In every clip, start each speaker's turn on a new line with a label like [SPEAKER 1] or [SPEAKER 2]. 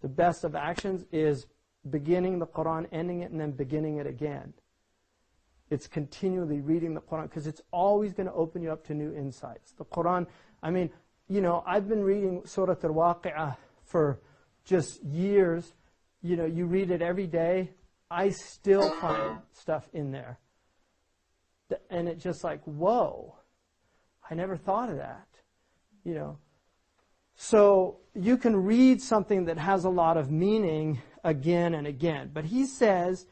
[SPEAKER 1] The best of actions is beginning the Quran, ending it, and then beginning it again. It's continually reading the Quran because it's always going to open you up to new insights. The Quran, I mean, you know, I've been reading Surah Al-Waqi'ah for just years. You know, you read it every day. I still find stuff in there. And it's just like, whoa, I never thought of that, you know. So you can read something that has a lot of meaning again and again. But he says,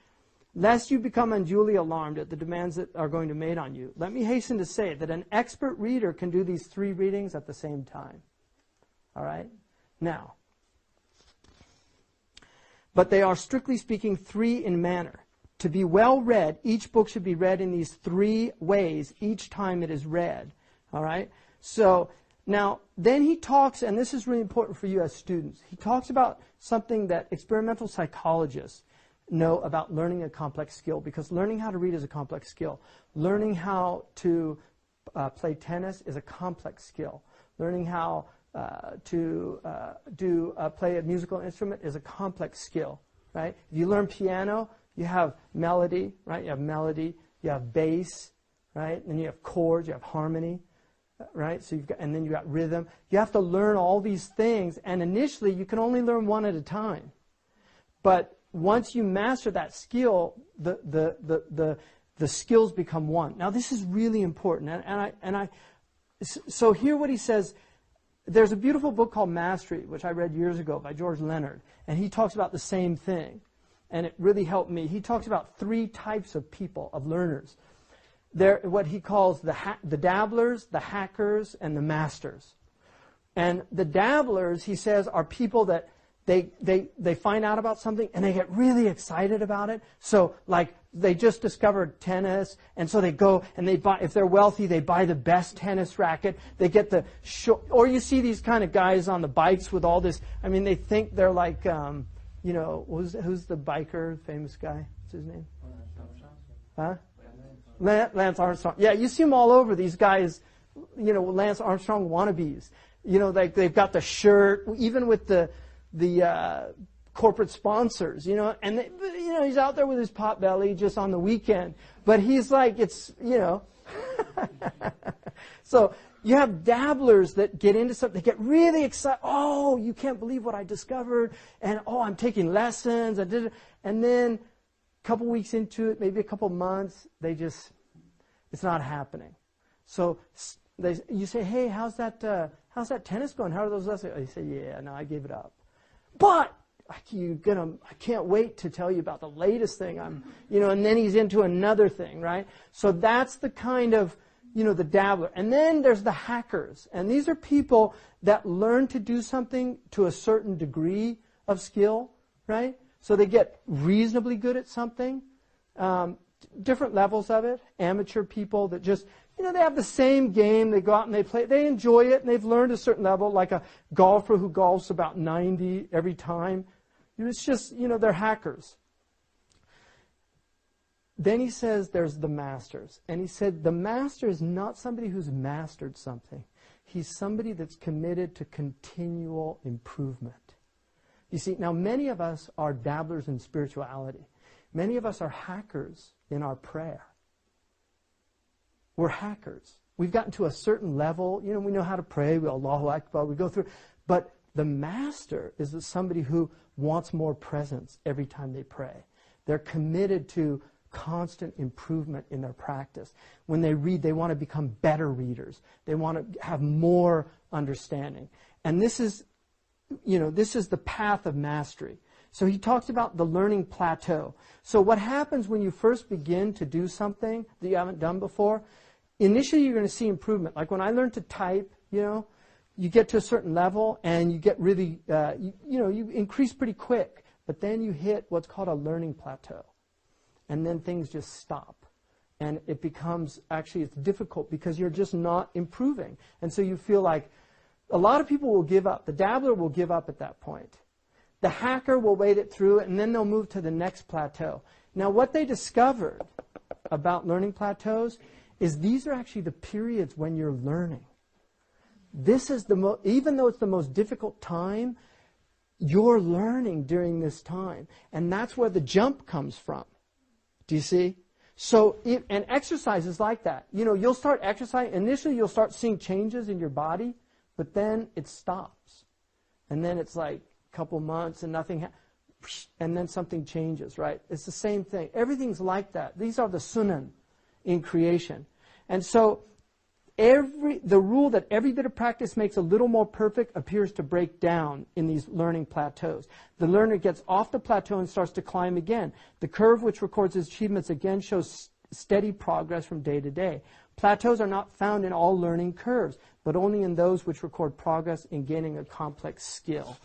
[SPEAKER 1] lest you become unduly alarmed at the demands that are going to be made on you, let me hasten to say that an expert reader can do these 3 readings at the same time. All right? Now, but they are strictly speaking 3 in manner. To be well read, each book should be read in these 3 ways each time it is read. All right? So now, then he talks, and this is really important for you as students, he talks about something that experimental psychologists know about learning a complex skill, because learning how to read is a complex skill. Learning how to play tennis is a complex skill. Learning how to play a musical instrument is a complex skill, right? If you learn piano, you have melody, right? You have melody, you have bass, right? And you have chords, you have harmony, right? So and then you got rhythm. You have to learn all these things, and initially you can only learn one at a time. But once you master that skill, the skills become one. Now this is really important, so hear what he says. There's a beautiful book called Mastery, which I read years ago by George Leonard, and he talks about the same thing, and it really helped me. He talks about 3 types of people, of learners. They're what he calls the dabblers, the hackers, and the masters. And the dabblers, he says, are people that they find out about something and they get really excited about it. So like they just discovered tennis, and so they go and they buy, if they're wealthy, they buy the best tennis racket. They get or you see these kind of guys on the bikes with all this, I mean, they think they're like, you know, who's the biker, famous guy? What's his name? Huh? Lance Armstrong. Yeah, you see them all over, these guys, you know, Lance Armstrong wannabes. You know, like they've got the shirt, even with the corporate sponsors, you know, and you know, he's out there with his pot belly just on the weekend, but he's like, it's, you know. So you have dabblers that get into something, they get really excited. Oh, you can't believe what I discovered, and oh, I'm taking lessons, and then a couple weeks into it, maybe a couple months, it's not happening. So you say, hey, how's that tennis going? How are those lessons? They say, yeah, no, I gave it up. But I can't wait to tell you about the latest thing. And then he's into another thing, right? So that's the kind of, the dabbler. And then there's the hackers. And these are people that learn to do something to a certain degree of skill, right? So they get reasonably good at something, different levels of it. Amateur people that just, they have the same game. They go out and they play. They enjoy it, and they've learned a certain level, like a golfer who golfs about 90 every time. It's just, they're hackers. Then he says there's the masters. And he said the master is not somebody who's mastered something. He's somebody that's committed to continual improvement. You see, now many of us are dabblers in spirituality. Many of us are hackers in our prayer. We're hackers. We've gotten to a certain level. We know how to pray. We Allahu Akbar. We go through. But the master is somebody who wants more presence every time they pray. They're committed to constant improvement in their practice. When they read, they want to become better readers. They want to have more understanding. And this is the path of mastery. So he talks about the learning plateau. So what happens when you first begin to do something that you haven't done before? Initially, you're going to see improvement. Like when I learned to type, you get to a certain level and you get really, you increase pretty quick. But then you hit what's called a learning plateau. And then things just stop. And it becomes, it's difficult because you're just not improving. And so you feel like a lot of people will give up. The dabbler will give up at that point. The hacker will wait it through, and then they'll move to the next plateau. Now, what they discovered about learning plateaus is these are actually the periods when you're learning. This is even though it's the most difficult time, you're learning during this time. And that's where the jump comes from. Do you see? So, and exercise is like that. You know, you'll start exercising. Initially, you'll start seeing changes in your body, but then it stops. And then it's like a couple months and nothing and then something changes, right? It's the same thing. Everything's like that. These are the sunan in creation. And so, the rule that every bit of practice makes a little more perfect appears to break down in these learning plateaus. The learner gets off the plateau and starts to climb again. The curve which records his achievements again shows steady progress from day to day. Plateaus are not found in all learning curves, but only in those which record progress in gaining a complex skill.